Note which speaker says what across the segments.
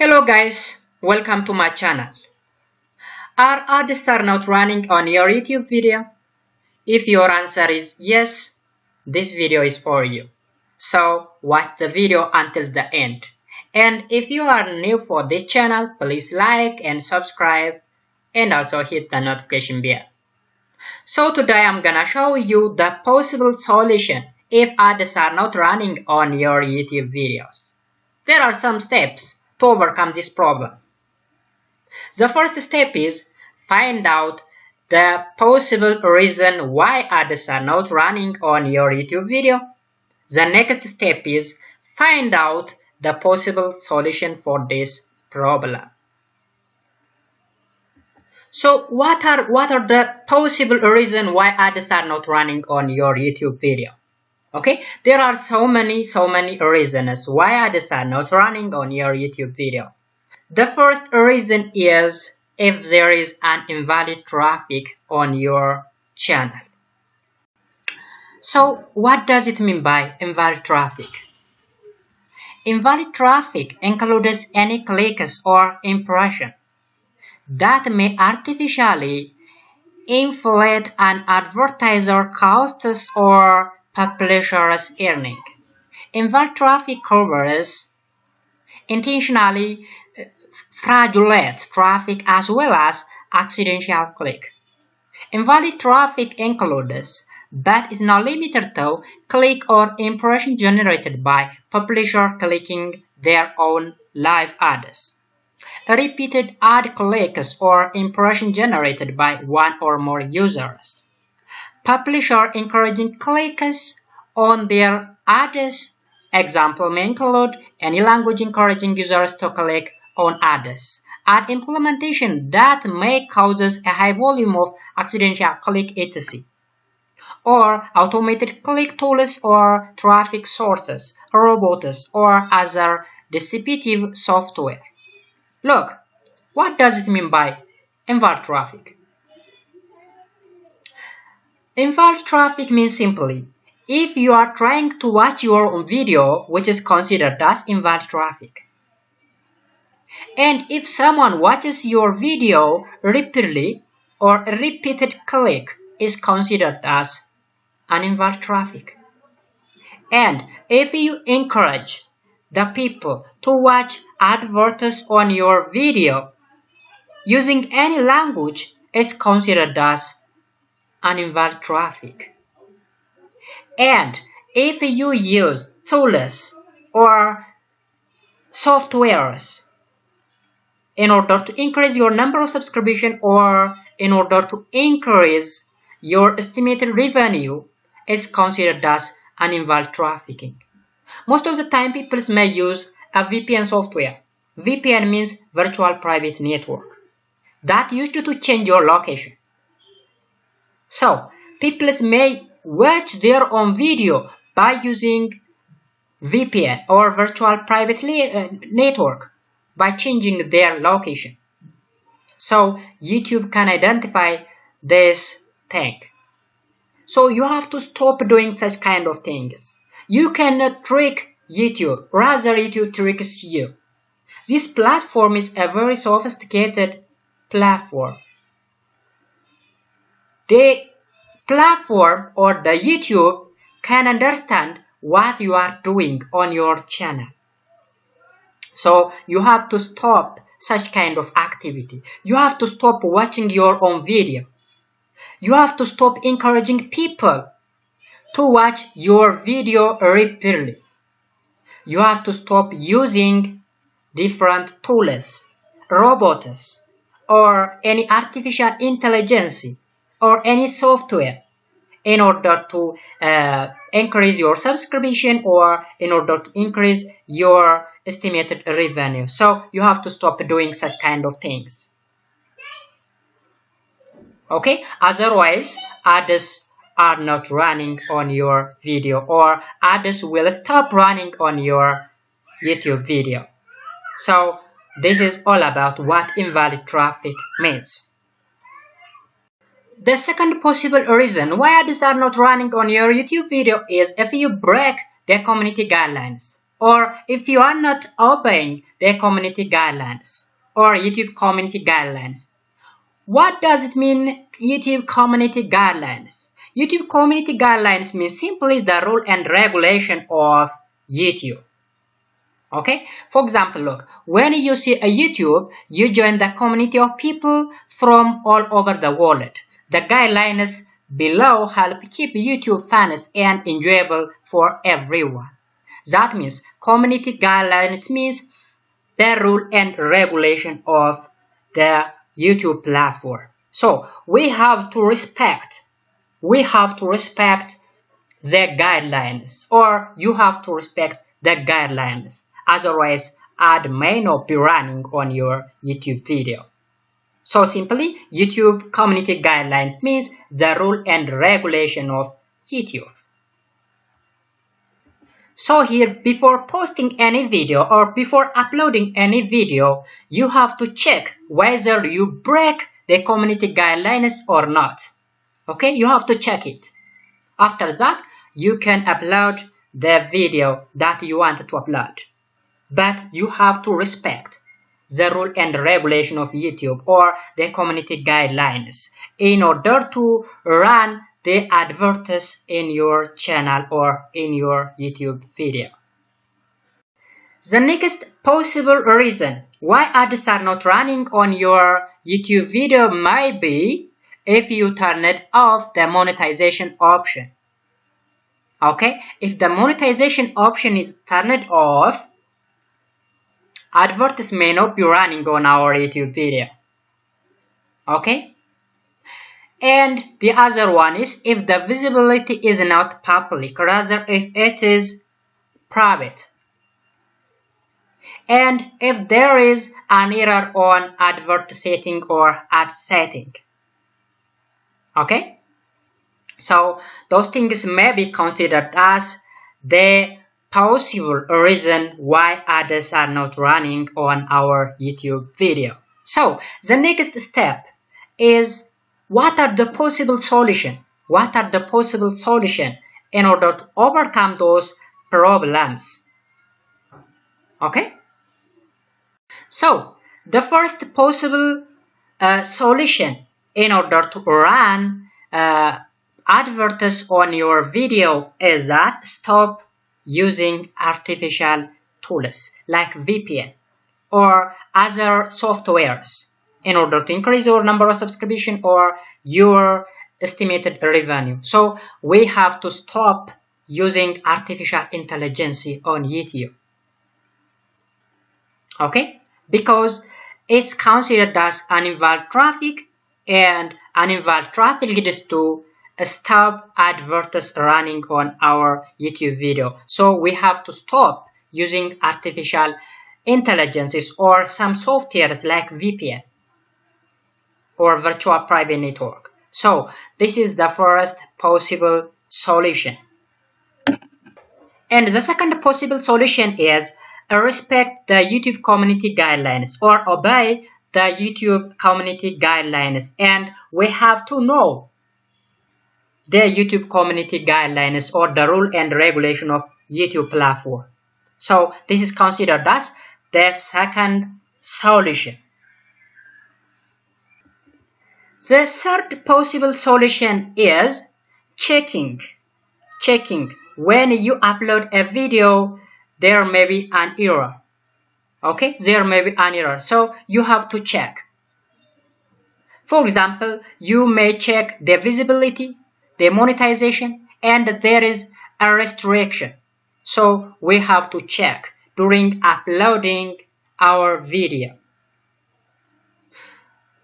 Speaker 1: Hello guys, welcome to my channel. Are ads not running on your YouTube video? If your answer is yes, this video is for you. So watch the video until the end. And if you are new for this channel, please like and subscribe and also hit the notification bell. So today I'm gonna show you the possible solution if ads are not running on your YouTube videos. There are some steps to overcome this problem. The first step is find out the possible reason why ads are not running on your YouTube video. The next step is find out the possible solution for this problem. So what are the possible reasons why ads are not running on your YouTube video? Okay, there are so many reasons why ads are not running on your YouTube video. The first reason is if there is an invalid traffic on your channel. So what does it mean by invalid traffic? Invalid traffic includes any clicks or impression that may artificially inflate an advertiser costs or publisher's earning. Invalid traffic covers intentionally fraudulent traffic as well as accidental click. Invalid traffic includes, but is not limited to, click or impression generated by publisher clicking their own live ads. Repeated ad clicks or impression generated by one or more users. Publisher encouraging clicks on their ads. Example may include any language encouraging users to click on ads. Ad implementation that may cause a high volume of accidental click etc. Or automated click tools or traffic sources, robots, or other deceptive software. Look, what does it mean by invalid traffic? Invalid traffic means simply, if you are trying to watch your own video, which is considered as invalid traffic. And if someone watches your video repeatedly or a repeated click is considered as an invalid traffic. And if you encourage the people to watch adverts on your video using any language, is considered as an invalid traffic. And if you use tools or softwares in order to increase your number of subscription or in order to increase your estimated revenue, it's considered as an invalid trafficking. Most of the time people may use a VPN software. VPN means virtual private network that used to change your location. So people may watch their own video by using VPN or virtual private network by changing their location. So YouTube can identify this thing. So you have to stop doing such kind of things. You cannot trick YouTube, rather YouTube tricks you. This platform is a very sophisticated platform. The platform or the YouTube can understand what you are doing on your channel. So you have to stop such kind of activity. You have to stop watching your own video. You have to stop encouraging people to watch your video repeatedly. You have to stop using different tools, robots, or any artificial intelligence or any software in order to increase your subscription or in order to increase your estimated revenue. So you have to stop doing such kind of things. Okay, otherwise ads are not running on your video or ads will stop running on your YouTube video. So this is all about what invalid traffic means. The second possible reason why ads are not running on your YouTube video is if you break the community guidelines. or if you are not obeying the community guidelines or YouTube community guidelines. What does it mean, YouTube community guidelines? YouTube community guidelines means simply the rule and regulation of YouTube. Okay, for example, look, when you see a YouTube, you join the community of people from all over the world. The guidelines below help keep YouTube fun and enjoyable for everyone. That means community guidelines means the rule and regulation of the YouTube platform. So we have to respect the guidelines, or you have to respect the guidelines. Otherwise, ad may not be running on your YouTube video. So simply, YouTube community guidelines means the rule and regulation of YouTube. So here, before posting any video or before uploading any video, you have to check whether you break the community guidelines or not. Okay, you have to check it. After that, you can upload the video that you want to upload. But you have to respect the rule and regulation of YouTube or the community guidelines in order to run the adverts in your channel or in your YouTube video. The next possible reason why ads are not running on your YouTube video might be if you turn it off the monetization option. Okay, if the monetization option is turned off, adverts may not be running on our YouTube video. Okay? And the other one is if the visibility is not public, rather if it is private. And if there is an error on advert setting or ad setting. Okay? So those things may be considered as the possible reason why ads are not running on our YouTube video. So the next step is what are the possible solutions? What are the possible solutions in order to overcome those problems? Okay? So the first possible solution in order to run adverts on your video is that stop using artificial tools like VPN or other softwares in order to increase your number of subscription or your estimated revenue. So we have to stop using artificial intelligence on YouTube. Okay? Because it's considered as uninvalid traffic, and uninvalid traffic leads to stop adverts running on our YouTube video. So we have to stop using artificial intelligences or some softwares like VPN or virtual private network. So this is the first possible solution. And the second possible solution is respect the YouTube community guidelines or obey the YouTube community guidelines. And we have to know the YouTube community guidelines or the rule and regulation of YouTube platform. So this is considered as the second solution. The third possible solution is checking. When you upload a video, there may be an error. Okay, there may be an error. So you have to check. For example, you may check the visibility, the monetization, and there is a restriction. So we have to check during uploading our video.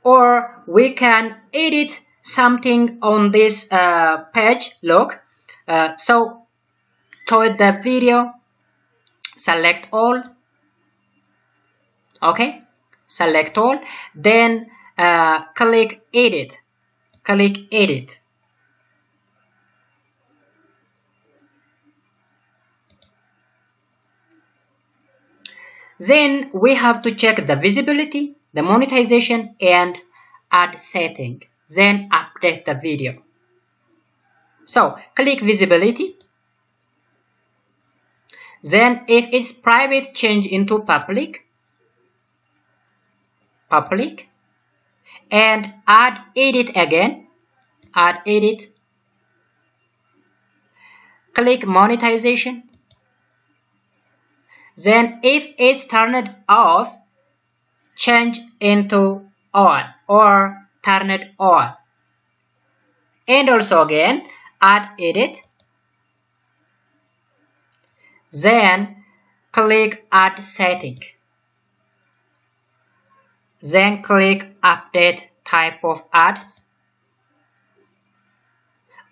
Speaker 1: Or we can edit something on this page. Look, so to the video, select all. Okay, select all. Then click edit. Click edit. Then we have to check the visibility, the monetization, and ad setting. Then update the video. So click visibility. Then if it's private, change into public, and add edit again, add edit, click monetization. Then if it's turned off, change into on or turn it on. And also again, add edit. Then click add setting. Then click update type of ads.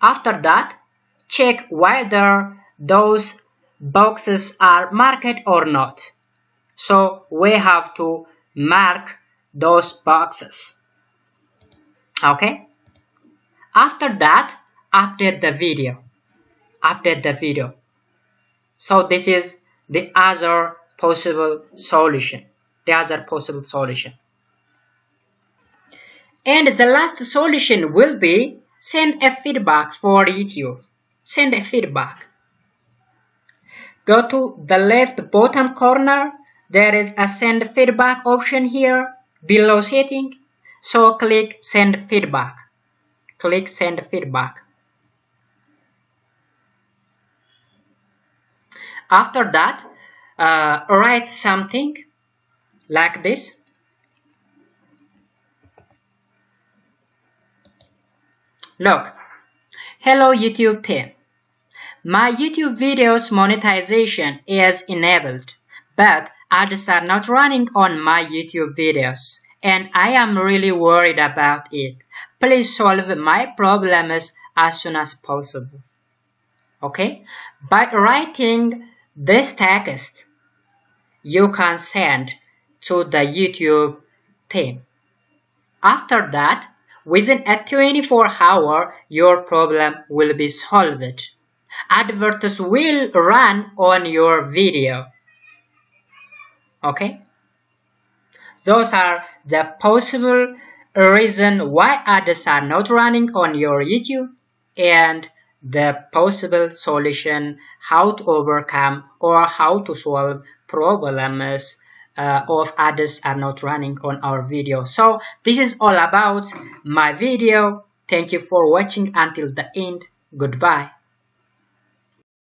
Speaker 1: After that, check whether those boxes are marked or not. So we have to mark those boxes. Okay. After that, update the video. So this is the other possible solution. And the last solution will be send a feedback for YouTube. Send a feedback. Go to the left bottom corner. There is a send feedback option here below setting. So click send feedback. Click send feedback. After that, write something like this. Look, hello YouTube team. My YouTube videos monetization is enabled, but ads are not running on my YouTube videos, and I am really worried about it. Please solve my problems as soon as possible. Okay? By writing this text, you can send to the YouTube team. After that, within a 24-hour, your problem will be solved. Adverts will run on your video. Okay? Those are the possible reasons why ads are not running on your YouTube, and the possible solution how to overcome or how to solve problems of ads are not running on our video. So this is all about my video. Thank you for watching until the end. Goodbye.